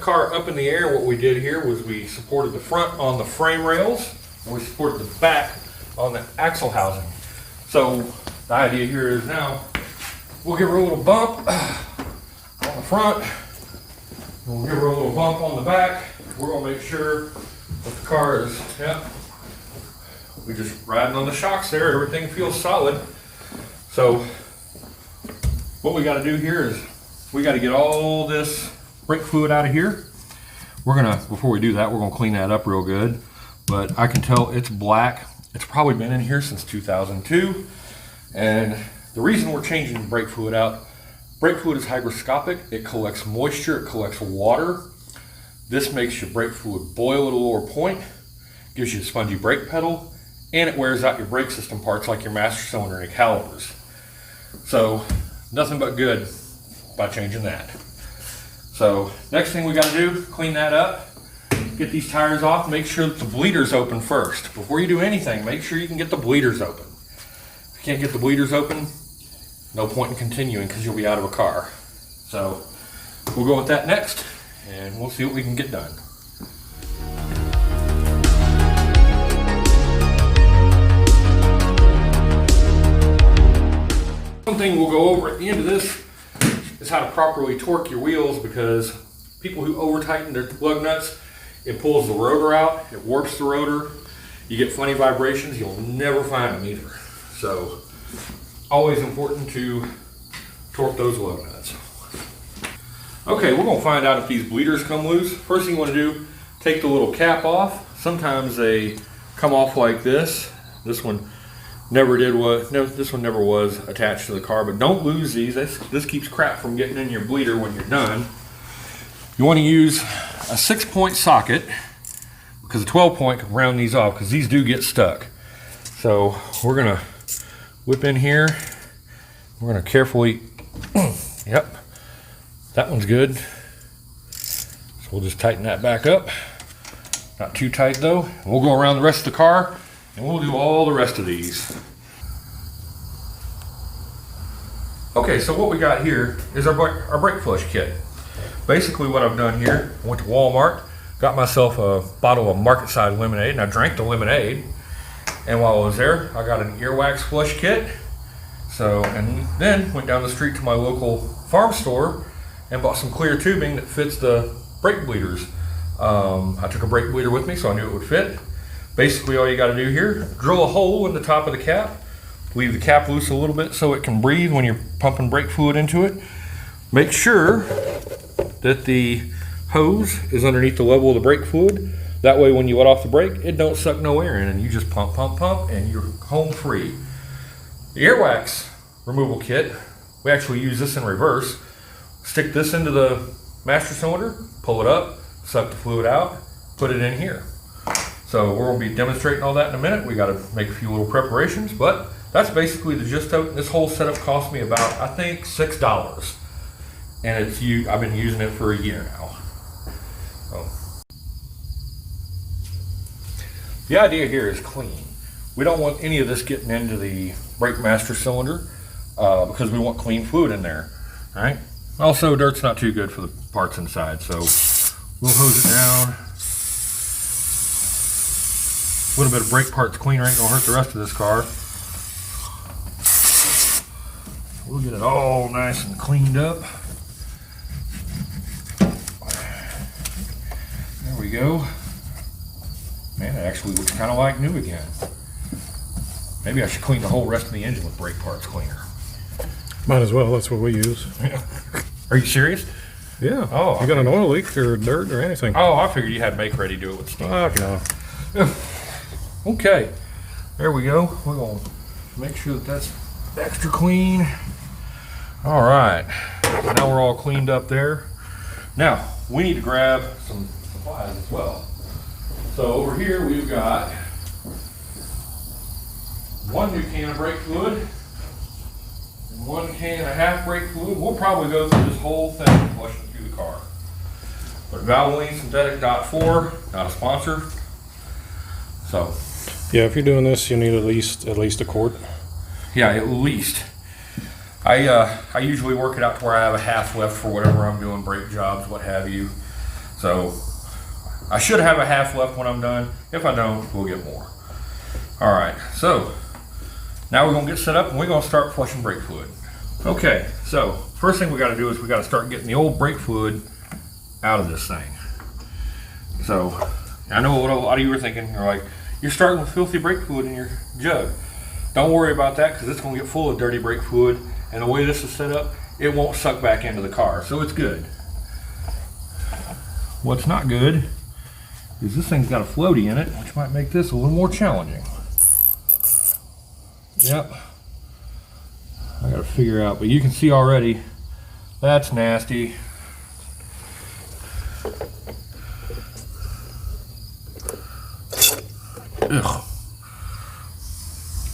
car up in the air, what we did here was we supported the front on the frame rails, and we supported the back on the axle housing. So the idea here is now we'll give her a little bump on the front, and we'll give her a little bump on the back. We're gonna make sure that the car is, we just riding on the shocks there, everything feels solid. So what we gotta do here is we gotta get all this brake fluid out of here. Before we do that, we're gonna clean that up real good. But I can tell it's black. It's probably been in here since 2002. And the reason we're changing the brake fluid out, brake fluid is hygroscopic. It collects moisture, it collects water. This makes your brake fluid boil at a lower point, gives you a spongy brake pedal, and it wears out your brake system parts like your master cylinder and your calipers. So nothing but good by changing that. So next thing we got to do, clean that up, get these tires off, make sure that the bleeder's open first. Before you do anything, make sure you can get the bleeders open. If you can't get the bleeders open, no point in continuing because you'll be out of a car. So we'll go with that next and we'll see what we can get done. One thing we'll go over at the end of this is how to properly torque your wheels, because people who over tighten their lug nuts, it pulls the rotor out, it warps the rotor, you get funny vibrations, you'll never find them either. So always important to torque those lug nuts. Okay, we're going to find out if these bleeders come loose. First thing you want to do, take the little cap off. Sometimes they come off like this. This one never was attached to the car, but don't lose these. This keeps crap from getting in your bleeder when you're done. You want to use a 6-point socket, because a 12-point can round these off, because these do get stuck. So we're going to whip in here. We're going to carefully, yep, that one's good. So we'll just tighten that back up. Not too tight though. And we'll go around the rest of the car and we'll do all the rest of these. Okay, so what we got here is our brake flush kit. Basically what I've done here, I went to Walmart, got myself a bottle of market side lemonade, and I drank the lemonade. And while I was there, I got an earwax flush kit. So, and then went down the street to my local farm store and bought some clear tubing that fits the brake bleeders. I took a brake bleeder with me so I knew it would fit. Basically all you got to do here, drill a hole in the top of the cap, leave the cap loose a little bit so it can breathe when you're pumping brake fluid into it. Make sure that the hose is underneath the level of the brake fluid. That way when you let off the brake, it don't suck no air in and you just pump, pump, pump and you're home free. The earwax removal kit, we actually use this in reverse. Stick this into the master cylinder, pull it up, suck the fluid out, put it in here. So we're going to be demonstrating all that in a minute. We got to make a few little preparations, but that's basically the gist of it. This whole setup cost me about, I think, $6. And I've been using it for a year now. So the idea here is clean. We don't want any of this getting into the brake master cylinder because we want clean fluid in there. All right. Also, dirt's not too good for the parts inside, so we'll hose it down. A little bit of brake parts cleaner ain't gonna hurt the rest of this car. We'll get it all nice and cleaned up. There we go. Man, it actually looks kind of like new again. Maybe I should clean the whole rest of the engine with brake parts cleaner. Might as well, that's what we use. Are you serious? Yeah. Oh, you got an oil leak or dirt or anything? Oh, I figured you had make ready do it with steam. No. Okay, there we go. We're going to make sure that that's extra clean. All right, now we're all cleaned up there. Now, we need to grab some supplies as well. So over here we've got 1 new can of brake fluid and 1 can and a half brake fluid. We'll probably go through this whole thing and flush it through the car. But Valvoline Synthetic .4, not a sponsor. So yeah, if you're doing this, you need at least a quart. yeah, at least. I usually work it out to where I have a half left for whatever I'm doing, brake jobs, what have you. So I should have a half left when I'm done. If I don't, we'll get more. All right, so now we're gonna get set up and we're gonna start flushing brake fluid. Okay, so first thing we gotta do is we gotta start getting the old brake fluid out of this thing. So I know what a lot of you are thinking. You're like, you're starting with filthy brake fluid in your jug. Don't worry about that because it's gonna get full of dirty brake fluid, and the way this is set up, it won't suck back into the car, so it's good. What's not good is this thing's got a floaty in it, which might make this a little more challenging. Yep. I gotta figure out, but you can see already, that's nasty. Ugh.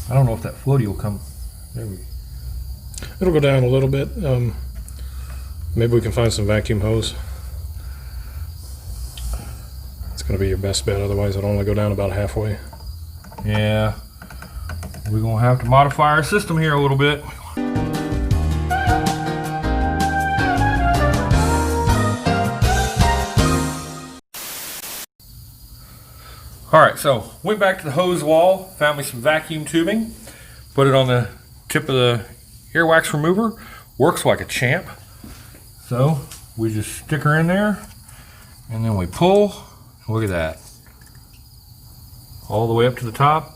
I don't know if that floaty will come. There we go. It'll go down a little bit. Maybe we can find some vacuum hose. It's going to be your best bet, otherwise it'll only go down about halfway. Yeah, we're going to have to modify our system here a little bit. All right, so went back to the hose wall, found me some vacuum tubing, put it on the tip of the earwax remover. Works like a champ. So we just stick her in there and then we pull. Look at that. All the way up to the top.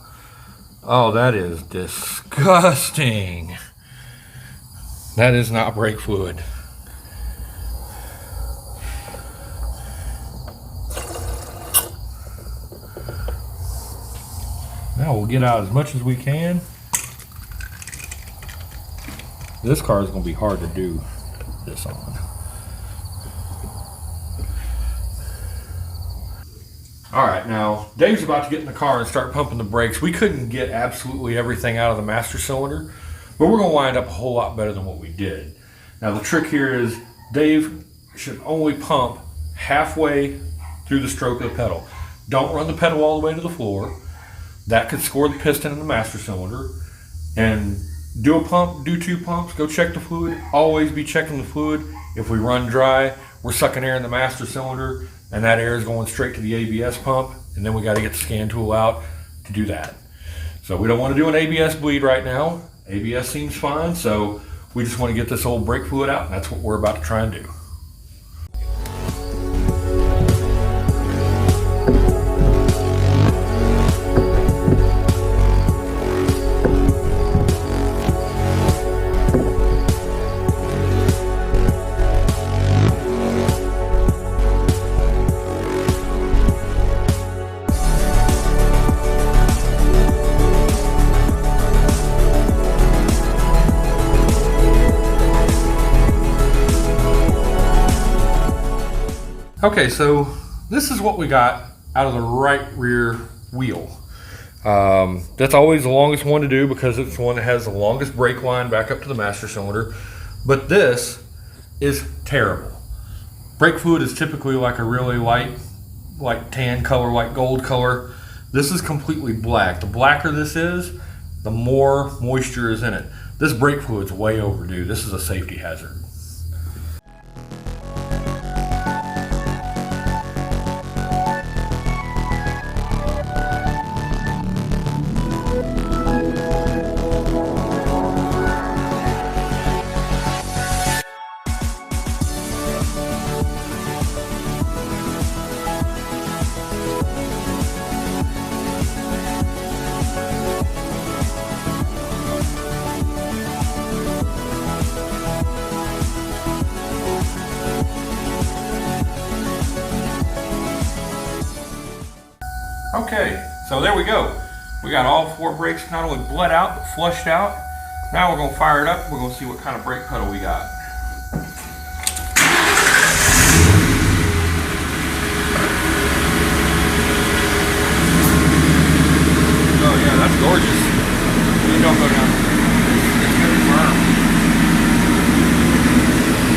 Oh, that is disgusting. That is not brake fluid. Now we'll get out as much as we can. This car is going to be hard to do this on. Alright, now Dave's about to get in the car and start pumping the brakes. We couldn't get absolutely everything out of the master cylinder, but we're going to wind up a whole lot better than what we did. Now the trick here is Dave should only pump halfway through the stroke of the pedal. Don't run the pedal all the way to the floor. That could score the piston in the master cylinder. And do a pump, do 2 pumps, go check the fluid. Always be checking the fluid. If we run dry, we're sucking air in the master cylinder, and that air is going straight to the ABS pump, and then we got to get the scan tool out to do that. So we don't want to do an ABS bleed right now. ABS seems fine, so we just want to get this old brake fluid out, and that's what we're about to try and do. Okay, so this is what we got out of the right rear wheel. That's always the longest one to do because it's the one that has the longest brake line back up to the master cylinder. But this is terrible. Brake fluid is typically like a really light, like tan color, like gold color. This is completely black. The blacker this is, the more moisture is in it. This brake fluid's way overdue. This is a safety hazard. Okay, so there we go. We got all 4 brakes not only bled out, but flushed out. Now we're going to fire it up. We're going to see what kind of brake pedal we got. Oh yeah, that's gorgeous. You don't go down. It's good firm.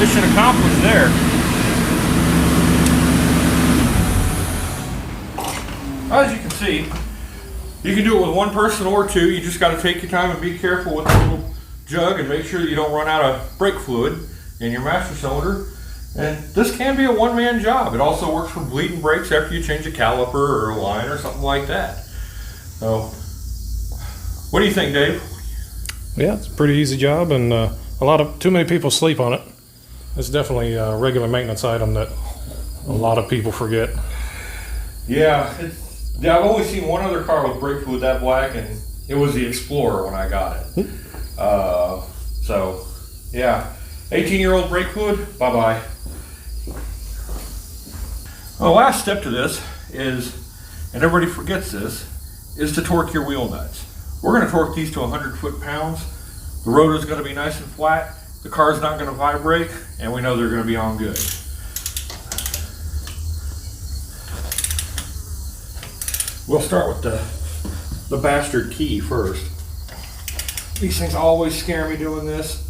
Mission accomplished there. As you can see, you can do it with 1 person or 2. You just got to take your time and be careful with the little jug and make sure that you don't run out of brake fluid in your master cylinder. And this can be a one-man job. It also works for bleeding brakes after you change a caliper or a line or something like that. So, what do you think, Dave? Yeah, it's a pretty easy job, and too many people sleep on it. It's definitely a regular maintenance item that a lot of people forget. Yeah, I've only seen one other car with brake fluid that black, and it was the Explorer when I got it. So, yeah, 18-year-old brake fluid, bye-bye. The last step to this is, and everybody forgets this, is to torque your wheel nuts. We're going to torque these to 100 foot-pounds. The rotor is going to be nice and flat. The car's not going to vibrate, and we know they're going to be on good. We'll start with the bastard key first. These things always scare me doing this.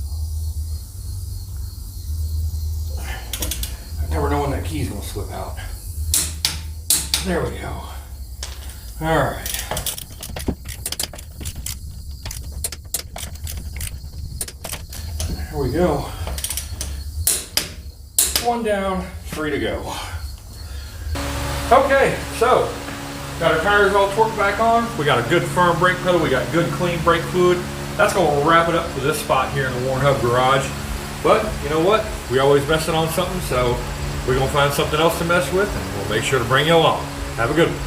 I never know when that key's going to slip out. There we go. All right. There we go. One down, 3 to go. Okay, so got our tires all torqued back on. We got a good firm brake pedal. We got good clean brake fluid. That's going to wrap it up for this spot here in the Warren Hub garage. But you know what? We always messing on something, so we're going to find something else to mess with, and we'll make sure to bring you along. Have a good one.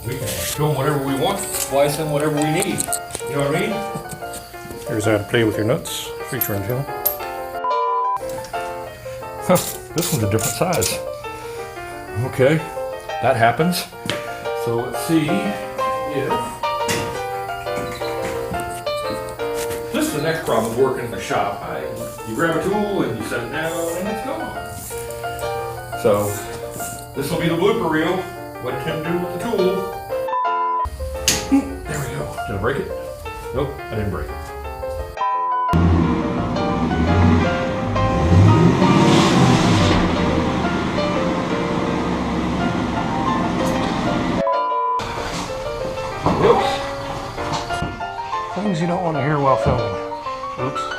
We can film whatever we want, splice in whatever we need. You know what I mean? Here's how to play with your nuts, featuring Phil. This one's a different size. Okay, that happens. So let's see if this is the next problem with working in the shop. You grab a tool and you set it down and it's gone. So this will be the blooper reel. What it can do with the tool. There we go. Did I break it? Nope, I didn't break it. Things you don't want to hear while filming. Oops.